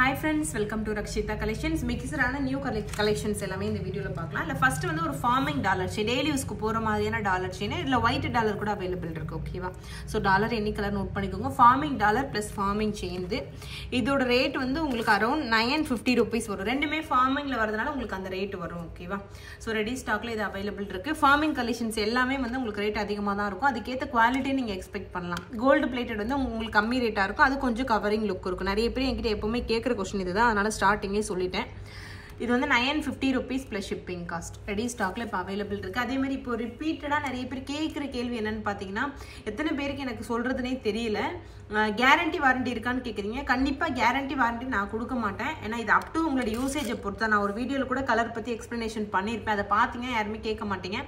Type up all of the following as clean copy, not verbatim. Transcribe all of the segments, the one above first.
Hi friends, welcome to Rakshita Collections. மிக்ஸரான new collections எல்லாமே இந்த வீடியோல பார்க்கலாம். இல்ல ஃபர்ஸ்ட் வந்து ஒரு ஃபார்மிங் டாலர் செயின், டெய்லி யூஸ்க்கு போற மாதிரியான டாலர் செயின். இதுல ஒயிட் டாலர் கூட அவேலபிள் இருக்கு, ஓகேவா? So dollar any colour note பண்ணிக்கோங்க. Forming dollar plus forming chain. இதோட ரேட் வந்து உங்களுக்கு அரௌண்ட் 950 rupees வரும். ரெண்டுமே ஃபார்மிங்ல வரதுனால உங்களுக்கு அந்த ரேட் வரும், ஓகேவா? சோ ரெடி ஸ்டாக்ல இது அவேலபிள் இருக்கு. ஃபார்மிங் கலெக்ஷன்ஸ் எல்லாமே வந்து உங்களுக்கு ரேட் அதிகமா தான் இருக்கும். அதுக்கேத்த குவாலிட்டி நீங்க எக்ஸ்பெக்ட் பண்ணலாம். கோல்டு பிளேட்டட் வந்து உங்களுக்கு கம்மி ரேட்டா இருக்கும். அது கொஞ்சம் கவரிங் லுக் இருக்கும். நிறைய பேர் என்கிட்ட எப்பவுமே கேக்குற क्वेश्चन இதுதான், அதனால ஸ்டார்டிங்கே சொல்லிட்டேன். இது வந்து 950 rupees plus shipping cost. Ready ஸ்டாக்ல இப்போ அவைலபிள் இருக்கு. அதே மாதிரி இப்போ ரிப்பீட்டடா நிறைய பேர் கேட்குற கேள்வி என்னன்னு பார்த்தீங்கன்னா, எத்தனை பேருக்கு எனக்கு சொல்றதுனே தெரியல, கேரண்டி வாரண்டி இருக்கான்னு கேட்குறீங்க. கண்டிப்பாக கேரண்டி வாரண்டி நான் கொடுக்க மாட்டேன். ஏன்னா இது அப் டு உங்களோட யூசேஜை பொறுத்தா. நான் ஒரு வீடியோவில் கூட கலர் பற்றி எக்ஸ்ப்ளனேஷன் பண்ணியிருப்பேன். அதை பார்த்தீங்க யாருமே கேட்க மாட்டீங்க.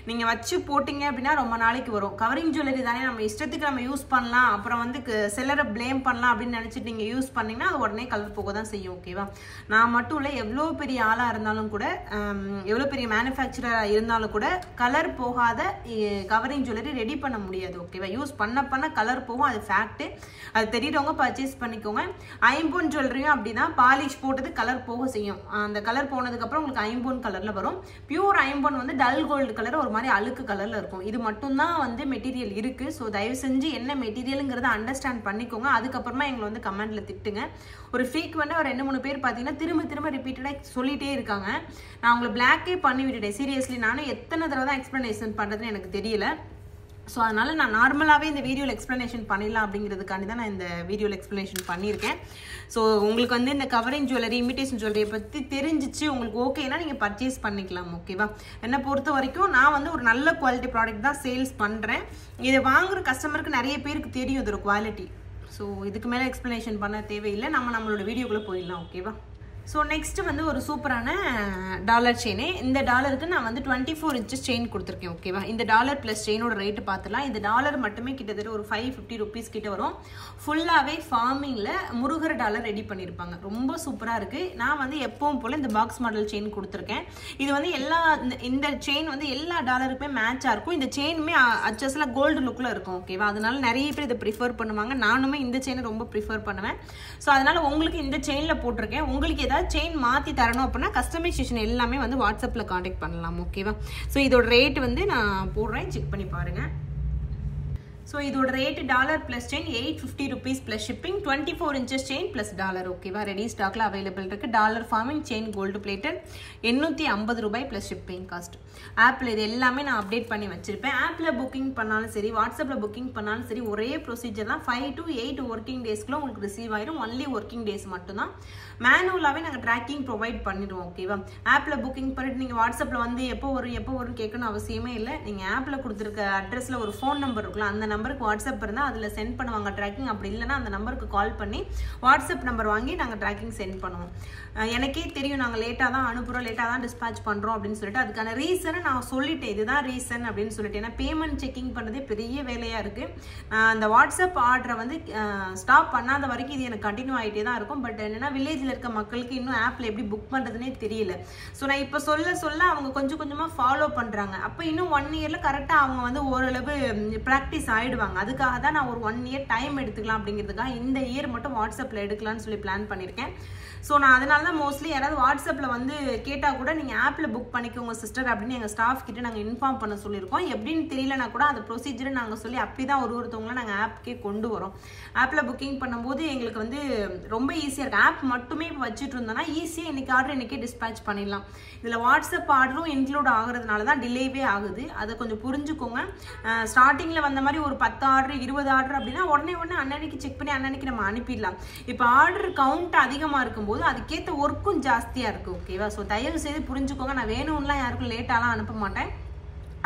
நீங்கள் வச்சு போட்டிங்க அப்படின்னா ரொம்ப நாளைக்கு வரும். கவரிங் ஜுவல்லரி தானே, நம்ம இஷ்டத்துக்கு நம்ம யூஸ் பண்ணலாம், அப்புறம் வந்து செல்லரை ப்ளேம் பண்ணலாம் அப்படின்னு நினச்சிட்டு நீங்கள் யூஸ் பண்ணிங்கன்னா அது உடனே கலர் போக தான் செய்யும், ஓகேவா? நான் மட்டும் இல்லை, எவ்வளோ பெரிய ஆளாக இருந்தாலும் கூட, எவ்வளோ பெரிய மேனுஃபேக்சராக இருந்தாலும் கூட கலர் போகாத கவரிங் ஜுவல்லரி ரெடி பண்ண முடியாது, ஓகேவா? யூஸ் பண்ண கலர் போகும், அது ஃபேக்ட்டு. அது தெரியுறவங்க பர்ச்சேஸ் பண்ணிக்கோங்க. ஐம்பொன் ஜுவல்லரியும் அப்படிதான், பாலிஷ் போட்டது கலர் போக செய்யும். அந்த கலர் போனதுக்கப்புறம் உங்களுக்கு ஐம்பொன் கலரில் வரும். பியூர் ஐம்பொன் வந்து டல் கோல்டு கலர், ஒரு மாதிரி அழுக்கு கலரில் இருக்கும். இது மட்டும்தான் வந்து மெட்டீரியல் இருக்குது. ஸோ தயவு செஞ்சு என்ன மெட்டீரியலுங்கிறத அண்டர்ஸ்டாண்ட் பண்ணிக்கோங்க. அதுக்கப்புறமா எங்களை வந்து கமெண்ட்டில் திட்டுங்க. ஒரு ஃப்ரீக்வெண்ட்டாக ஒரு 2-3 பேர் பார்த்தீங்கன்னா திரும்ப ரிப்பீட்டடாக சொல்லிகிட்டே இருக்காங்க. நான் உங்களை பிளாக்கே பண்ணி விட்டுட்டேன். சீரியஸ்லி நானும் எத்தனை தடவை தான் எக்ஸ்ப்ளனேஷன் பண்ணுறதுன்னு எனக்கு தெரியல. ஸோ அதனால் நான் நார்மலாகவே இந்த வீடியோவில் எக்ஸ்ப்ளனேஷன் பண்ணிடலாம் அப்படிங்கிறதுக்காண்டி தான் நான் இந்த வீடியோவில் எக்ஸ்ப்ளனேஷன் பண்ணியிருக்கேன். ஸோ உங்களுக்கு வந்து இந்த கவரிங் ஜுவல்லரி, இமிடேஷன் ஜுவல்லரியை பற்றி தெரிஞ்சிச்சு உங்களுக்கு ஓகேனா நீங்கள் பர்ச்சேஸ் பண்ணிக்கலாம், ஓகேவா? என்னை பொறுத்த வரைக்கும் நான் வந்து ஒரு நல்ல குவாலிட்டி ப்ராடக்ட் தான் சேல்ஸ் பண்ணுறேன். இதை வாங்குகிற கஸ்டமருக்கு நிறைய பேருக்கு தெரியும் இதோட குவாலிட்டி. ஸோ இதுக்கு மேலே எக்ஸ்ப்ளனேஷன் பண்ண தேவையில்லை. நம்மளோட வீடியோக்குள்ளே போயிடலாம், ஓகேவா? ஸோ நெக்ஸ்ட் வந்து ஒரு சூப்பரான டாலர் செயினு. இந்த டாலருக்கு நான் வந்து 24 inches செயின் கொடுத்துருக்கேன், ஓகேவா? இந்த டாலர் ப்ளஸ் செயினோட ரேட்டு பார்த்துலாம். இந்த டாலர் மட்டுமே கிட்டத்தட்ட ஒரு 550 rupees கிட்ட வரும். ஃபுல்லாகவே ஃபார்மிங்கில் முருகர் டாலர் ரெடி பண்ணியிருப்பாங்க. ரொம்ப சூப்பராக இருக்குது. நான் வந்து எப்பவும் போல் இந்த பாக்ஸ் மாடல் செயின் கொடுத்துருக்கேன். இது வந்து இந்த செயின் வந்து எல்லா டாலருக்குமே மேட்சாக இருக்கும். இந்த செயினுமே அச்சஸில் கோல்டு லுக்கில் இருக்கும், ஓகேவா? அதனால நிறைய பேர் இதை ப்ரிஃபர் பண்ணுவாங்க. நானுமே இந்த செயினை ரொம்ப ப்ரிஃபர் பண்ணுவேன். ஸோ அதனால் உங்களுக்கு இந்த செயினில் போட்டிருக்கேன். உங்களுக்கு செயின் மாத்தி தரணும் அப்படின்னா கஸ்டமைசேஷன் எல்லாமே வந்து வாட்ஸ்அப்ல காண்டாக்ட் பண்ணலாம், ஓகேவா? ஸோ இதோட ரேட் வந்து நான் போடுறேன், செக் பண்ணி பாருங்க. ஸோ இதோட rate dollar plus chain 850 rupees plus shipping, 24 inches chain plus dollar, ஓகேவா? ரெடி ஸ்டாக்ல அவைலபிள் இருக்கு. Dollar forming chain gold plated, 850 ரூபாய் பிளஸ் ஷிப்பிங் காஸ்ட். ஆப்ல இது எல்லாமே நான் அப்டேட் பண்ணி வச்சிருப்பேன். ஆப்ல புக்கிங் பண்ணாலும் சரி, வாட்ஸ்அப்ல புக்கிங் பண்ணாலும் சரி, ஒரே ப்ரொசீஜர் தான். 5 to 8 ஒர்க்கிங் டேஸ்க்குள்ள உங்களுக்கு ரிசீவ் ஆயிடும். ஒன்லி ஒர்க்கிங் டேஸ் மட்டும்தான். மேனுவலாகவே நாங்கள் ட்ராக்கிங் ப்ரொவைட் பண்ணிடுவோம், ஓகேவா? ஆப்பில் புக்கிங் பண்ணிட்டு நீங்கள் வாட்ஸ்அப்பில் வந்து எப்போ வரும் கேட்கணும் அவசியமே இல்லை. நீங்கள் ஆப்பில் கொடுத்துருக்க அட்ரஸில் ஒரு ஃபோன் நம்பர் இருக்குல்ல, அந்த நம்பருக்கு வாட்ஸ்அப் இருந்தால் அதில் சென்ட் பண்ணுவாங்க ட்ராக்கிங். அப்படி இல்லைன்னா அந்த நம்பருக்கு கால் பண்ணி வாட்ஸ்அப் நம்பர் வாங்கி நாங்கள் ட்ராக்கிங் சென்ட் பண்ணுவோம். எனக்கே தெரியும் நாங்கள் லேட்டாக தான் அனுப்புகிறோம், லேட்டாக தான் டிஸ்பேச் பண்ணுறோம் அப்படின்னு சொல்லிட்டு. அதுக்கான ரீசனை நான் சொல்லிட்டேன், இதுதான் ரீசன் அப்படின்னு சொல்லிட்டு. ஏன்னா பேமெண்ட் செக்கிங் பண்ணுறதே பெரிய வேலையாக இருக்குது. அந்த வாட்ஸ்அப் ஆர்டரை வந்து ஸ்டாப் பண்ணாத வரைக்கும் இது எனக்கு கண்டினியூ ஆகிட்டே தான் இருக்கும். பட் என்னென்னா வில்லேஜில் இருக்க மக்களுக்கு இன்னும் ஆப்பில் எப்படி புக் பண்ணுறதுனே தெரியல. ஸோ நான் இப்போ சொல்ல அவங்க கொஞ்சம் கொஞ்சமாக ஃபாலோ பண்ணுறாங்க. அப்போ இன்னும் 1 yearல கரெக்டாக அவங்க வந்து ஓரளவு ப்ராக்டிஸ் ஆகிடுவாங்க. அதுக்காக தான் நான் ஒரு 1 year டைம் எடுத்துக்கலாம் அப்படிங்கிறதுக்காக இந்த இயர் மட்டும் வாட்ஸ்அப்பில் எடுக்கலாம்னு சொல்லி பிளான் பண்ணியிருக்கேன். ஸோ நான் அதனால தான் மோஸ்ட்லி யாராவது வாட்ஸ்அப்பில் வந்து கேட்டால் கூட நீங்கள் ஆப்பில் புக் பண்ணிக்கோங்க சிஸ்டர் அப்படின்னு எங்கள் ஸ்டாஃப் கிட்ட நாங்கள் இன்ஃபார்ம் பண்ண சொல்லியிருக்கோம். எப்படின்னு தெரியலனா கூட அந்த ப்ரொசீஜரை நாங்கள் சொல்லி அப்படி தான் ஒருத்தவங்களும் நாங்கள் ஆப்கே கொண்டு வரோம். ஆப்பில் புக்கிங் பண்ணும்போது எங்களுக்கு வந்து ரொம்ப ஈஸியாக இருக்குது. ஆப் மட்டுமே இப்போ வச்சுட்டு இருந்தோம்னா ஈஸியாக இன்றைக்கி ஆர்டர் இன்றைக்கே டிஸ்பேச் பண்ணிடலாம். இதில் வாட்ஸ்அப் ஆர்டரும் இன்க்ளூட் ஆகுறதுனால தான் டிலேவே ஆகுது. அதை கொஞ்சம் புரிஞ்சுக்கோங்க. ஸ்டார்டிங்கில் வந்த மாதிரி ஒரு 10 ஆர்டர் 20 ஆர்டர் அப்படின்னா உடனே அன்னன்னைக்கு செக் பண்ணி அன்னன்னைக்கு நம்ம அனுப்பிடலாம். இப்போ ஆர்டர் கவுண்ட் அதிகமாக இருக்கும்போது அதுக்கேற்ற ஒர்க்கும் ஜாஸ்தியாக இருக்குது, ஓகேவா? ஸோ தயவு செய்து புரிஞ்சுக்கோங்க. நான் வேணும்லாம் யாருக்கும் லேட்டாலாம் அனுப்ப மாட்டேன்.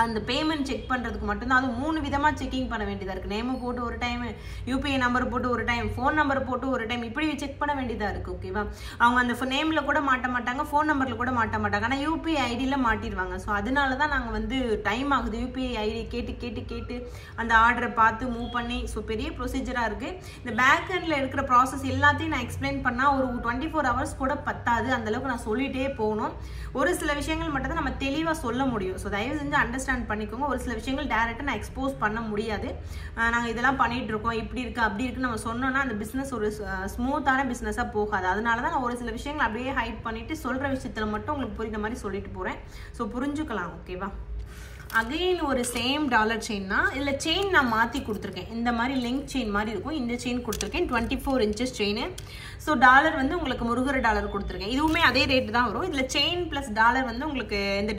அந்த பேமெண்ட் செக் பண்ணுறதுக்கு மட்டும்தான். அது 3 விதமாக செக்கிங் பண்ண வேண்டியதாக இருக்குது. நேமு போட்டு ஒரு டைம், யூபிஐ நம்பர் போட்டு ஒரு டைம், ஃபோன் நம்பர் போட்டு ஒரு டைம், இப்படி செக் பண்ண வேண்டியதாக இருக்குது, ஓகேவா? அவங்க அந்த நேமில் கூட மாட்ட மாட்டாங்க, ஃபோன் நம்பரில் கூட மாட்ட மாட்டாங்க, ஆனால் யூபிஐ ஐடியில் மாட்டிடுவாங்க. ஸோ அதனால தான் நாங்கள் வந்து டைம் ஆகுது. யூபிஐ ஐடி கேட்டு அந்த ஆர்டரை பார்த்து மூவ் பண்ணி. ஸோ பெரிய ப்ரொசீஜராக இருக்குது. இந்த பேக் ஹேண்டில் இருக்கிற ப்ராசஸ் எல்லாத்தையும் நான் எக்ஸ்பிளைன் பண்ணால் ஒரு 24 hours கூட பத்தாது. அந்தளவுக்கு நான் சொல்லிகிட்டே போகணும். ஒரு சில விஷயங்கள் மட்டும் தான் நம்ம தெளிவாக சொல்ல முடியும். ஸோ தயவு செஞ்சு அண்டர்ஸ்டாண்ட் அண்டர்ஸ்டாண்ட் பண்ணிக்கோங்க. ஒரு சில விஷயங்கள் டேரெக்டாக நான் எக்ஸ்போஸ் பண்ண முடியாது. நாங்கள் இதெல்லாம் பண்ணிகிட்டு இருக்கோம், இப்படி இருக்குது அப்படி இருக்குன்னு நம்ம சொன்னோன்னா அந்த பிஸ்னஸ் ஒரு ஸ்மூத்தான பிஸ்னஸாக போகாது. அதனால தான் நான் ஒரு சில விஷயங்கள் அப்படியே ஹைட் பண்ணிவிட்டு சொல்கிற விஷயத்தில் மட்டும் உங்களுக்கு புரியுற மாதிரி சொல்லிட்டு போகிறேன். ஸோ புரிஞ்சுக்கலாம். ஓகேவா? அகைன் ஒரு சேம் டாலர் செயின்னா இதில் செயின் நான் மாற்றி கொடுத்துருக்கேன். இந்த மாதிரி லிங்க் செயின் மாதிரி இருக்கும். இந்த செயின் கொடுத்துருக்கேன் 24 inches செயின். ஸோ டாலர் வந்து உங்களுக்கு முருகர் டாலர் கொடுத்துருக்கேன். இதுவுமே அதே ரேட்டு தான் வரும். இதில் செயின் ப்ளஸ் டாலர் வந்து உங்களுக்கு இந்த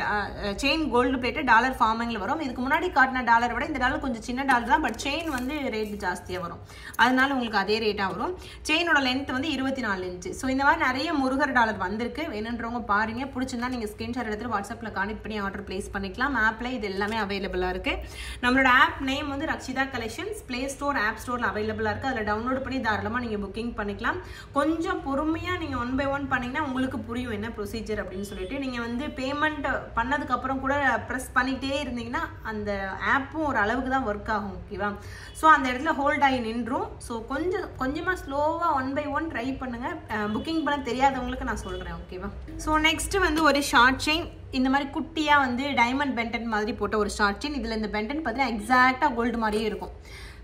செயின் கோல்டு பிளேட்டு டாலர் ஃபார்மிங்கில் வரும். இதுக்கு முன்னாடி காட்டின டாலரை விட இந்த டாலர் கொஞ்சம் சின்ன டாலர் தான், பட் செயின் வந்து ரேட் ஜாஸ்தியாக வரும். அதனால உங்களுக்கு அதே ரேட்டாக வரும். செயினோட லென்த் வந்து 24 inch. ஸோ இந்த மாதிரி நிறைய முருகர் டாலர் வந்திருக்கு. வேணுன்றவங்க பாருங்க. பிடிச்சிருந்தா நீங்கள் ஸ்கிரீன்ஷாட் எடுத்து வாட்ஸ்அப்பில் கான்டெக்ட் பண்ணி ஆர்டர் பிளேஸ் பண்ணிக்கலாம். ஆப்பில் இது எல்லாமே அவைலபிளாக இருக்குது. நம்மளோட ஆப் நேம் வந்து Rakshitha collections. Play store app ஸ்டோரில் அவைலபிளாக இருக்குது. அதில் டவுன்லோட் பண்ணி தாராளமாக நீங்கள் புக்கிங் பண்ணிக்கலாம். கொஞ்சம் பொறுமையாக நீங்கள் 1 by 1 பண்ணிங்கன்னா உங்களுக்கு புரியும் என்ன ப்ரொசீஜர் அப்படின்னு சொல்லிட்டு. நீங்கள் வந்து பேமெண்ட் பண்ணதுக்கப்புறம் கூட ப்ரெஸ் பண்ணிகிட்டே இருந்தீங்கன்னா அந்த ஆப்பும் ஒரு அளவுக்கு தான் ஒர்க் ஆகும். ஓகேவா? ஸோ அந்த இடத்துல ஹோல்ட் ஆகி நின்றும். ஸோ கொஞ்சமாக ஸ்லோவாக 1 by 1 ட்ரை பண்ணுங்கள். புக்கிங் பண்ண தெரியாதவங்களுக்கு நான் சொல்கிறேன். ஓகேவா? ஸோ நெக்ஸ்ட்டு வந்து ஒரு ஷார்ட் செயின். இந்த மாதிரி குட்டியாக வந்து டைமண்ட் பென்டன் மாதிரி போட்ட ஒரு ஷார்ட் செயின். இதில் இந்த பென்டன் பார்த்தீங்கன்னா எக்ஸாக்டாக கோல்டு மாதிரியே இருக்கும்.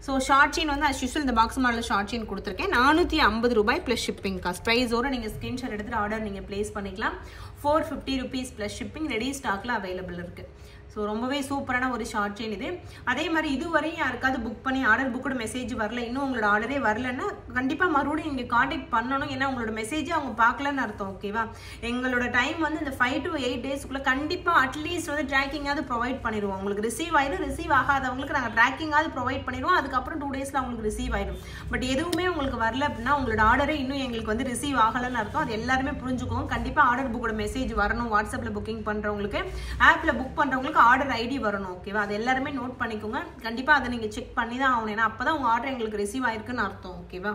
ஸோ ஷார்ட் செயின் வந்து அஸ் யூஸ்வல் இந்த பாக்ஸ் மாடலில் ஷார்ட் செயின் கொடுத்துருக்கேன். 450 ரூபாய் ப்ளஸ் ஷிப்பிங் காஸ்ட். ப்ரைஸோடு நீங்கள் ஸ்க்ரீன்ஷாட் எடுத்துகிட்டு ஆர்டர் நீங்கள் ப்ளேஸ் பண்ணிக்கலாம். 450 rupees ப்ளஸ் ஷிப்பிங் ரெடி ஸ்டாக்கில் அவைலபிள் இருக்குது. ஸோ ரொம்பவே சூப்பரான ஒரு ஷார்ட் செயின் இது. அதே மாதிரி இதுவரையும் யாருக்காவது புக் பண்ணி ஆர்டர் புக்கோட மெசேஜ் வரல, இன்னும் உங்களோட ஆர்டரே வரலன்னா கண்டிப்பாக மறுபடியும் நீங்கள் காண்டாக்ட் பண்ணணும். ஏன்னா உங்களோட மெசேஜை அவங்க பார்க்கலன்னு அர்த்தம். ஓகேவா? எங்களோட டைம் வந்து இந்த 5 to 8 daysக்குள்ளே கண்டிப்பாக அட்லீஸ்ட் வந்து ட்ராக்கிங்காவது ப்ரொவைட் பண்ணிடுவோம். உங்களுக்கு ரிசீவ் ஆயிடும். ரிசீவ் ஆகாதவங்களுக்கு நாங்கள் ட்ராக்கிங்காவது ப்ரொவைட் பண்ணிடுவோம். அதுக்கப்புறம் 2 daysல அவங்களுக்கு ரிசீவ் ஆயிடும். பட் எதுவுமே உங்களுக்கு வரல அப்படின்னா உங்களோட ஆர்டரே இன்னும் எங்களுக்கு வந்து ரிசீவ் ஆகலைன்னு அர்த்தம். அது எல்லாருமே புரிஞ்சுக்கோங்க. கண்டிப்பாக ஆர்டர் புக்கோட மெசேஜ் வரணும். வாட்ஸ்அப்பில் புக்கிங் பண்ணுறவங்களுக்கு, ஆப்பில் புக் பண்ணுறவங்களுக்கு ஆர்டர் ஐடி வரணும். ஓகேவா? அது எல்லாருமே நோட் பண்ணிக்கோங்க. கண்டிப்பாக அதை நீங்கள் செக் பண்ணி தான் ஆகணும். ஏன்னா அப்போ தான் உங்கள் ஆர்டர் எங்களுக்கு ரிசீவ் ஆயிருக்குன்னு அர்த்தம். ஓகேவா?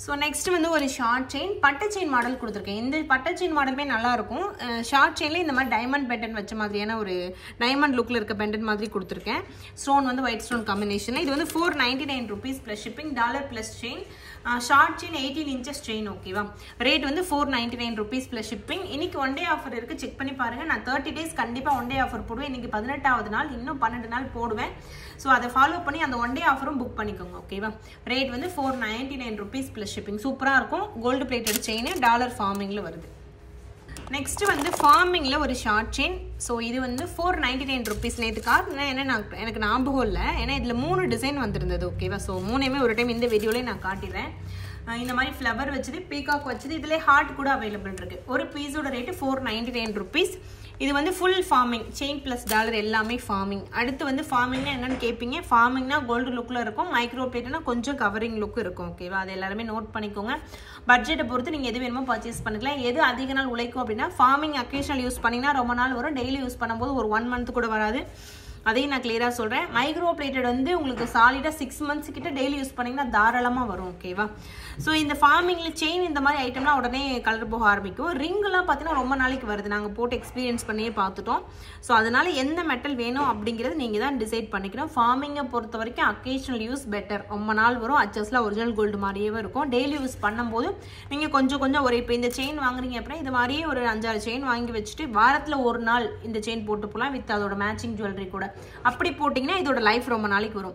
ஸோ நெக்ஸ்ட் வந்து ஒரு ஷார்ட் செயின் பட்டை செயின் மாடல் கொடுத்துருக்கேன். இந்த பட்டை செயின் மாடலுமே நல்லாயிருக்கும். ஷார்ட் செயின்லேயே இந்த மாதிரி டைமண்ட் பெண்டன் வச்ச மாதிரியான ஒரு டைமண்ட் லுக்கில் இருக்க பெண்டன் மாதிரி கொடுத்துருக்கேன். ஸ்டோன் வந்து ஒயிட் ஸ்டோன் காம்பினேஷனில். இது வந்து 499 rupees plus shipping. Dollar plus chain. Short chain 18 inches chain. ஓகேவா? ரேட் வந்து 499 rupees ப்ளஸ் ஷிப்பிங். இன்னைக்கு 1 day ஆஃபர் இருக்குது. செக் பண்ணி பாருங்கள். நான் 30 days கண்டிப்பாக 1 day ஆஃபர் போடுவேன். இன்னைக்கு 18வது நாள், இன்னும் 12 நாள் போடுவேன். ஸோ அதை ஃபாலோ பண்ணி அந்த 1 day ஆஃபரும் புக் பண்ணிக்கோங்க. ஓகேவா? ரேட் வந்து 499 rupees ப்ளஸ் ஷிப்பிங். சூப்பராக இருக்கும். கோல்டு பிளேட்டட் செயின் டாலர் ஃபார்மிங்கில் வருது. நெக்ஸ்ட் வந்து ஃபார்மிங்கில் ஒரு ஷார்ட் செயின். ஸோ இது வந்து 499 rupees. நேற்று காட்டினேன். ஏன்னா எனக்கு ஞாபகம் இல்லை. ஏன்னா இதில் 3 டிசைன் வந்திருந்தது. ஓகேவா? ஸோ 3மே ஒரு டைம் இந்த வீடியோலேயே நான் காட்டிடுறேன். இந்த மாதிரி ஃப்ளவர் வச்சது, பீகாக் வச்சது, இதிலே ஹார்ட் கூட அவைலபிள் இருக்குது. ஒரு பீஸோட ரேட்டு 499 rupees. இது வந்து full farming. Chain plus dollar எல்லாமே ஃபார்மிங். அடுத்து வந்து ஃபார்மிங்னா என்னன்னு கேட்பீங்க. ஃபார்மிங்னா கோல்டு லுக்கில் இருக்கும். மைக்ரோ பிளேட்னா கொஞ்சம் கவரிங் லுக் இருக்கும். ஓகேவா? அது எல்லாருமே நோட் பண்ணிக்கோங்க. பட்ஜெட்டை பொறுத்து நீங்கள் எது வேணுமோ பர்ச்சேஸ் பண்ணிக்கலாம். எது அதிக நாள் உழைக்கும் அப்படின்னா ஃபார்மிங் அக்கேஷனல் யூஸ் பண்ணிங்கன்னா ரொம்ப நாள் வரும். டெய்லி யூஸ் பண்ணும்போது ஒரு 1 month கூட வராது. அதையும் நான் கிளியராக சொல்கிறேன். மைக்ரோ பிளேட்டட் வந்து உங்களுக்கு சாலிடாக 6 months கிட்ட டெய்லி யூஸ் பண்ணிங்கன்னா தாராளமாக வரும். ஓகேவா? ஸோ இந்த ஃபார்மிங்கில் செயின் இந்த மாதிரி ஐட்டம்லாம் உடனே கலர் போக ஆரம்பிக்கும். ரிங்கெலாம் பார்த்தீங்கன்னா ரொம்ப நாளைக்கு வருது. நாங்கள் போட்டு எக்ஸ்பீரியன்ஸ் பண்ணியே பார்த்துட்டோம். ஸோ அதனால் எந்த மெட்டல் வேணும் அப்படிங்கிறது நீங்கள் தான் டிசைட் பண்ணிக்கணும். ஃபார்மிங்கை பொறுத்த வரைக்கும் அக்கேஷனல் யூஸ் பெட்டர். ரொம்ப நாள் வரும். அச்சஸில் ஒரிஜினல் கோல்டு மாதிரியே இருக்கும். டெய்லி யூஸ் பண்ணும்போது நீங்கள் கொஞ்சம் ஒரு இப்போ இந்த செயின் வாங்குறீங்க அப்படின்னா இது மாதிரியே ஒரு 5-6 செயின் வாங்கி வச்சுட்டு வாரத்தில் ஒரு நாள் இந்த செயின் போட்டு போகலாம். வித் அதோட மேட்சிங் ஜுவல்லரி கூட. அப்படி போட்டிங்கன்னா இதோட லைஃப் ரொம்ப நாளைக்கு வரும்.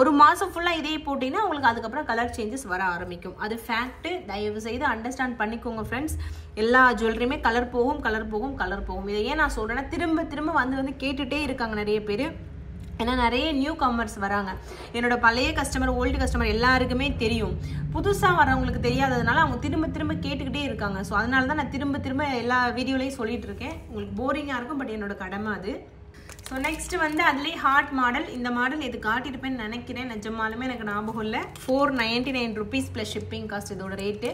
1 மாதம் ஃபுல்லாக இதே போட்டிங்கன்னா உங்களுக்கு அதுக்கப்புறம் கலர் சேஞ்சஸ் வர ஆரம்பிக்கும். அது ஃபேக்ட். தயவு செய்து அண்டர்ஸ்டாண்ட் பண்ணிக்கோங்க ஃப்ரெண்ட்ஸ். எல்லா ஜுவல்லரியுமே கலர் போகும். இதை ஏன் நான் சொல்கிறேன்னா திரும்ப வந்து கேட்டுகிட்டே இருக்காங்க நிறைய பேர். ஏன்னா நிறைய நியூ கமர்ஸ் வராங்க. என்னோட பழைய கஸ்டமர், ஓல்டு கஸ்டமர் எல்லாருக்குமே தெரியும். புதுசாக வரவங்களுக்கு தெரியாததுனால அவங்க திரும்ப கேட்டுக்கிட்டே இருக்காங்க. ஸோ அதனால தான் நான் திரும்ப எல்லா வீடியோலையும் சொல்லிட்டு இருக்கேன். உங்களுக்கு போரிங்காக இருக்கும், பட் என்னோட கடமை அது. ஸோ நெக்ஸ்ட் வந்து அதுலேயே ஹார்ட் மாடல். இந்த மாடல் இது காட்டியிருப்பேன்னு நினைக்கிறேன். நிஜமாலுமே எனக்கு ஞாபகம் இல்லை. 499 rupees ப்ளஸ் ஷிப்பிங் காஸ்ட் இதோட ரேட்டு.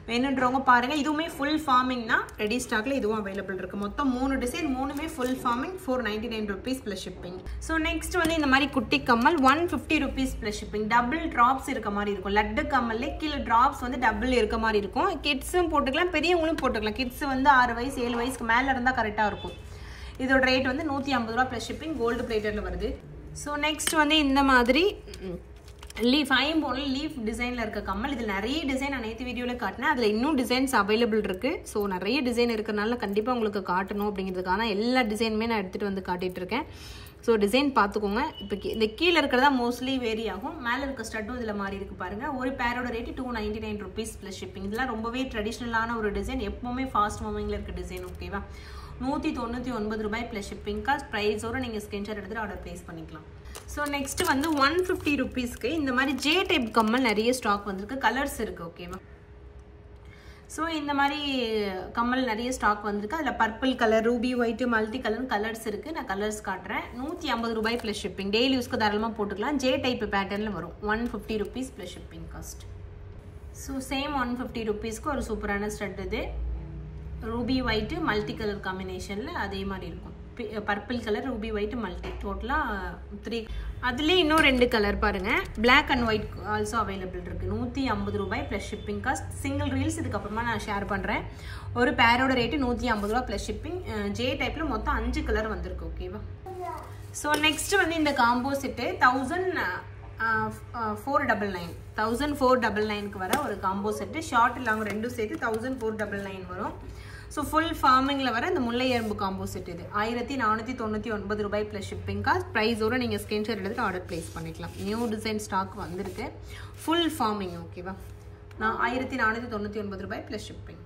வேணுன்றவங்க பாருங்கள். இதுவுமே ஃபுல் ஃபார்மிங்னா ரெடி ஸ்டாக்கில் இதுவும் அவைலபிள் இருக்குது. மொத்தம் 3 டிசைன், 3மே full forming. 499 rupees plus shipping. So next வந்து இந்த மாதிரி குட்டி கம்மல் 150 rupees ப்ளஸ் ஷிப்பிங். டபுள் ட்ராப்ஸ் இருக்க மாதிரி இருக்கும். லட்டு கம்மல்லே கீழே ட்ராப்ஸ் வந்து டபுள் இருக்க மாதிரி இருக்கும். கிட்ஸும் போட்டுக்கலாம், பெரியவங்களும் போட்டுக்கலாம். கிட்ஸ் வந்து 6 வயசு 7 வயசுக்கு மேலே இருந்தால் கரெக்டாக இருக்கும். இதோட ரேட் வந்து 150 ரூபா ப்ளஸ் ஷிப்பிங். கோல்டு பிளேட்டரில் வருது. ஸோ நெக்ஸ்ட் வந்து இந்த மாதிரி லீஃப் ஐம்போனில் லீஃப் டிசைனில் இருக்க கம்மல். இதில் நிறைய டிசைன் நான் நேற்று வீடியோவில் காட்டினேன். அதில் இன்னும் டிசைன்ஸ் அவைலபிள் இருக்குது. ஸோ நிறைய டிசைன் இருக்கிறனால கண்டிப்பாக உங்களுக்கு காட்டணும் அப்படிங்கிறதுக்கான எல்லா டிசைனுமே நான் எடுத்துகிட்டு வந்து காட்டிகிட்டு இருக்கேன். ஸோ டிசைன் பார்த்துக்கோங்க. இப்போ இந்த கீழே இருக்கிறதா மோஸ்ட்லி வேரி ஆகும். மேலே இருக்க ஸ்டட்டும் இதில் மாறி இருக்கு பாருங்கள். ஒரு பேரோட ரேட்டு 299 rupees ப்ளஸ் ஷிப்பிங். இதெல்லாம் ரொம்பவே ட்ரெடிஷ்னலான ஒரு டிசைன், எப்போவுமே ஃபாஸ்ட் மூவிங்கில் இருக்க டிசைன். ஓகேவா, 199 ரூபாய் ப்ளஸ் ஷிப்பிங் காஸ்ட். ப்ரைஸோடு நீங்கள் ஸ்கிரீன்ஷாட் எடுத்துகிட்டு ஆர்டர் ப்ளேஸ் பண்ணிக்கலாம். ஸோ நெக்ஸ்ட் வந்து 150 rupeesக்கு இந்த மாதிரி ஜே டைப் கம்மல் நிறைய ஸ்டாக் வந்திருக்கு. கலர்ஸ் இருக்குது. ஓகேவா, ஸோ இந்த மாதிரி கம்மல் நிறைய ஸ்டாக் வந்திருக்கு. அதில் purple colour, ruby white, multi colour colours இருக்குது. நான் கலர்ஸ் காட்டுறேன். 150 ரூபாய் ப்ளஸ் ஷிப்பிங். டெய்லி யூஸ்க்கு தாராளமாக போட்டுக்கலாம். ஜே டைப் பேட்டர்னில் வரும். 150 rupees plus shipping cost. So same 150 rupeesக்கு ஒரு சூப்பரான ஸ்டட். இது ரூபி ஒயிட்டு மல்டி கலர் காம்பினேஷனில் அதே மாதிரி இருக்கும். Purple colour, ruby white, multi, டோட்டலாக 3. அதுலேயே இன்னும் 2 கலர் பாருங்கள். Black and white also available இருக்குது. 150 ரூபாய் plus shipping cost. Single reels இதுக்கப்புறமா நான் ஷேர் பண்ணுறேன். ஒரு பேரோட ரேட்டு 150 ரூபா ப்ளஸ் ஷிப்பிங். ஜே டைப்பில் மொத்தம் 5 கலர் வந்திருக்கு. ஓகேவா, ஸோ நெக்ஸ்ட் வந்து இந்த காம்போ செட்டு 1499 வர ஒரு காம்போ செட்டு. ஷார்ட் லாங் ரெண்டும் சேர்த்து 1499 வரும். ஸோ ஃபுல் ஃபார்மிங்கில் வர இந்த முல்லை எறும்பு காம்போ செட். இது 1499 ரூபாய் ப்ளஸ் ஷிப்பிங் காஸ்ட். ப்ரைஸோடு நீங்கள் ஸ்கிரீன்ஷாட் எடுத்துகிட்டு ஆர்டர் ப்ளேஸ் பண்ணிக்கலாம். நியூ டிசைன் ஸ்டாக் வந்திருக்கு. Full farming. ஓகேவா, நான் 1499 ரூபாய் ப்ளஸ் ஷிப்பிங்.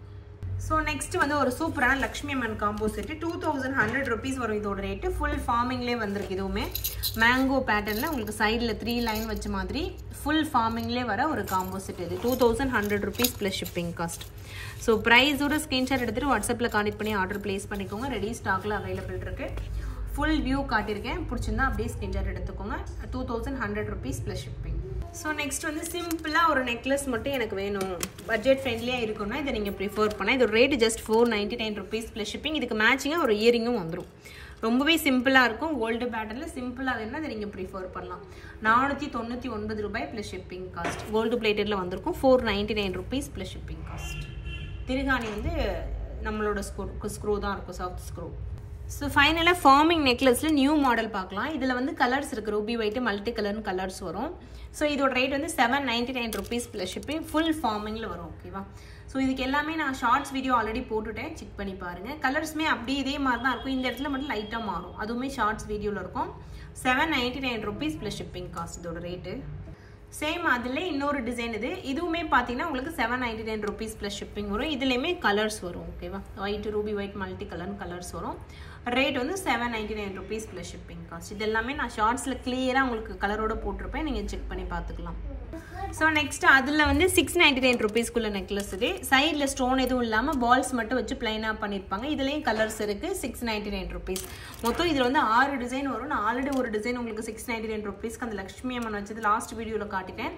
ஸோ நெக்ஸ்ட் வந்து ஒரு சூப்பரான லக்ஷ்மி அம்மன் காம்போ செட்டு. 2100 rupees வரும் இதோட ரேட்டு. ஃபுல் ஃபார்மிங்லேயே வந்திருக்கு. இதுவுமே மேங்கோ பேட்டர்னில் உங்களுக்கு சைடில் 3 லைன் வச்ச மாதிரி ஃபுல் ஃபார்மிங்லேயே வர ஒரு காம்போ செட். இது 2100 rupees plus shipping cost. So ப்ரைஸோட ஸ்க்ரீன்ஷாட் எடுத்துகிட்டு வாட்ஸ்அப்பில் கான்டெக்ட் பண்ணி ஆர்டர் ப்ளேஸ் பண்ணிக்கோங்க. ரெடி ஸ்டாக்கில் அவைலபிள் இருக்குது. ஃபுல் வியூ காட்டியிருக்கேன். பிடிச்சிருந்தா அப்படியே ஸ்க்ரீன்ஷாட் எடுத்துக்கோங்க. 2100 rupees plus shipping. So next வந்து சிம்பிளாக ஒரு நெக்லஸ் மட்டும் எனக்கு வேணும், பட்ஜெட் ஃப்ரெண்ட்லியாக இருக்குன்னா இதை நீங்கள் ப்ரிஃபர் பண்ணால். இதோட rate just 499 rupees plus shipping. இதுக்கு மேட்சிங்காக ஒரு இயரிங்கும் வந்துடும். ரொம்பவே சிம்பிளாக இருக்கும். கோல்டு பேட்டர்னில் சிம்பிளாக வேணும்னா இதை நீங்கள் ப்ரிஃபர் பண்ணலாம். 499 ரூபாய் ப்ளஸ் ஷிப்பிங் காஸ்ட். கோல்டு பிளேட்டடில் வந்திருக்கும். 499 rupees ப்ளஸ் ஷிப்பிங் காஸ்ட். திருகாணி வந்து நம்மளோட ஸ்க்ரூ தான் இருக்கும், சாஃப்ட் ஸ்க்ரூ. ஸோ ஃபைனலாக ஃபார்மிங் நெக்லஸில் நியூ மாடல் பார்க்கலாம். இதில் வந்து கலர்ஸ் இருக்குது. ரூபி ஒயிட்டு மல்டி கலர்னு கலர்ஸ் வரும். ஸோ இதோட ரேட் வந்து 799 rupees ப்ளஸ் ஷிப்பிங். ஃபுல் ஃபார்மிங்கில் வரும். ஓகேவா, ஸோ இதுக்கு எல்லாமே நான் ஷார்ட்ஸ் வீடியோ ஆல்ரெடி போட்டுட்டேன், செக் பண்ணி பாருங்கள். கலர்ஸுமே அப்படியே இதே மாதிரி தான் இருக்கும். இந்த இடத்துல மட்டும் லைட்டாக மாறும். அதுவுமே ஷார்ட்ஸ் வீடியோவில் இருக்கும். 799 rupees ப்ளஸ் ஷிப்பிங் காஸ்ட் இதோட ரேட்டு. சேம் அதில் இன்னொரு டிசைன். இதுவுமே பார்த்தீங்கன்னா உங்களுக்கு 799 rupees ப்ளஸ் ஷிப்பிங் வரும். இதுலேயுமே கலர்ஸ் வரும். ஓகேவா, white, Ruby white, multi colour colours வரும். ரேட் வந்து 799 rupees ப்ளஸ் ஷிப்பிங் காஸ்ட். இது எல்லாமே நான் ஷார்ட்ஸில் கிளியராக உங்களுக்கு கலரோட போட்டிருப்பேன், நீங்கள் செக் பண்ணி பார்த்துக்கலாம். ஸோ நெக்ஸ்ட் அதில் வந்து 699 rupeesக்குள்ள நெக்லஸ். இது சைடில் ஸ்டோன் எதுவும் இல்லாமல் பால்ஸ் மட்டும் வச்சு பிளைனாக பண்ணியிருப்பாங்க. இதுலேயும் கலர்ஸ் இருக்குது. 699 rupees. மொத்தம் இதில் வந்து 6 டிசைன் வரும். நான் ஆல்ரெடி ஒரு டிசைன் உங்களுக்கு 699 rupeesக்கு அந்த லக்ஷ்மி அம்மன் வச்சது லாஸ்ட் வீடியோவில் காட்டிட்டேன்.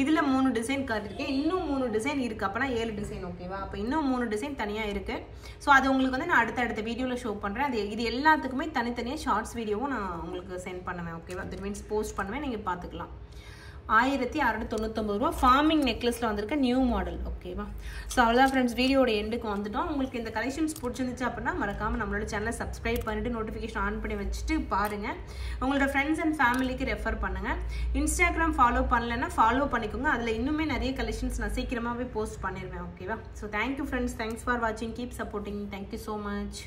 இதில் 3 டிசைன் காட்டியிருக்கேன். இன்னும் 3 டிசைன் இருக்குது. அப்போனா 7 டிசைன். ஓகேவா, அப்போ இன்னும் 3 டிசைன் தனியாக இருக்குது. ஸோ அது உங்களுக்கு வந்து நான் அடுத்த வீடியோவில் ஷோ பண்ணுறேன். இது எல்லாத்துக்குமே தனித்தனியாக ஷார்ட்ஸ் வீடியோவும் நான் உங்களுக்கு சென்ட் பண்ணுவேன். ஓகேவா, தட் மீன்ஸ் போஸ்ட் பண்ணுவேன், நீங்கள் பார்த்துக்கலாம். 1699 ரூபா ஃபார்மிங் நெக்லஸில் வந்திருக்க நியூ மாடல். ஓகேவா, ஸோ அவ்வளோதான் ஃப்ரெண்ட்ஸ், வீடியோட எண்டுக்கு வந்துட்டோம். உங்களுக்கு இந்த கலெக்ஷன்ஸ் பிடிச்சிருந்துச்சு அப்படின்னா மறக்காமல் நம்மளோட சேனலை சப்ஸ்கிரைப் பண்ணிவிட்டு நோட்டிஃபிகேஷன் ஆன் பண்ணி வச்சுட்டு பாருங்கள். உங்களோட ஃப்ரெண்ட்ஸ் அண்ட் ஃபேமிலிக்கு ரெஃபர் பண்ணுங்கள். இன்ஸ்டாகிராம் ஃபாலோ பண்ணலைன்னா ஃபாலோ பண்ணிக்கோங்க. அதில் இன்னுமே நிறைய கலெக்ஷன்ஸ் நான் சீக்கிரமாகவே போஸ்ட் பண்ணிடுவேன். ஓகேவா, so thank you friends, thanks for வாட்சிங், keep supporting, thank you so much.